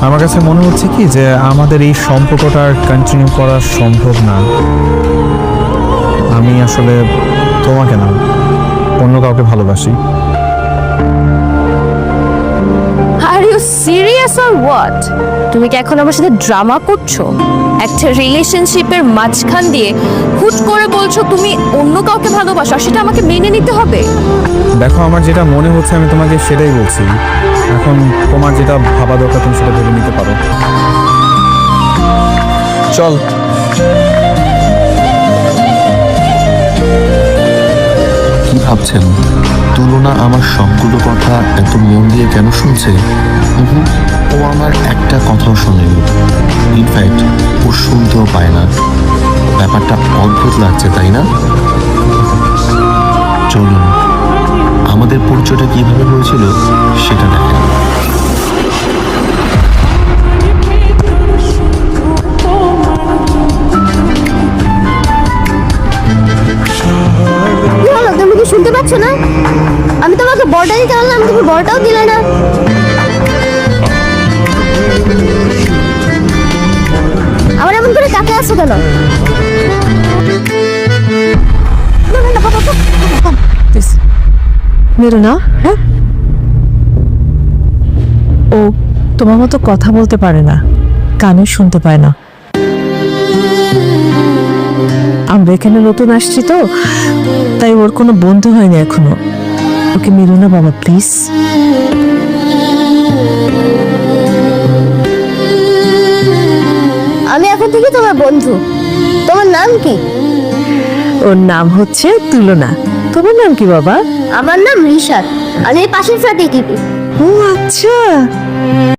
আমার কাছে মনে হচ্ছে কি যে আমাদের এই সম্পর্কটা আর কন্টিনিউ করা সম্ভব না। আমি আসলে তোমাকে না, অন্য কাউকে ভালোবাসি। Are you serious or what? তুমি কি এখন আমার সাথে ড্রামা করছো? একটা রিলেশনশিপের মাঝখান দিয়ে হুট করে বলছো তুমি অন্য কাউকে ভালোবাসো, আর সেটা আমাকে মেনে নিতে হবে? দেখো, আমার যেটা মনে হচ্ছে আমি তোমাকে সেটাই বলছি। এখন তোমার যেটা ভাবা দরকার তুমি সেটা ভেবে নিতে পারো। চল। কি ভাবছেন? তুলনা আমার সবগুলো কথা এত মন দিয়ে কেন শুনছে? ও আমার একটা কথাও শোনেনি। ইনফ্যাক্ট ও শুনতেও পায় না। ব্যাপারটা অদ্ভুত লাগছে, তাই না? চলুন আমাদের পরিচয়টা কিভাবে হয়েছিল সেটা দেখেন। কি হলো, তুমি কি শুনতে পাচ্ছ না? আমি তোমাকে বড়টা দিতে বললাম, তুমি বড়টাও দিলে না। আবার এমন করে তাকে আসো কেন? মেরো না, হ্যাঁ? ও তোমার মতো কথা বলতে পারে না, কানে শুনতে পায় না। আমরা এখানে নতুন আসছি তো, তাই ওর কোনো বন্ধু হয়নি এখনো। ওকে মেরো না বাবা, প্লিজ। আমি এখন থেকে তোমার বন্ধু। তোমার নাম কি? ওর নাম হচ্ছে তুলনা। তোমার নাম কি বাবা? আমার নাম রিশাদ। আমি এই পাশের ফ্ল্যাটে থাকি। ও আচ্ছা।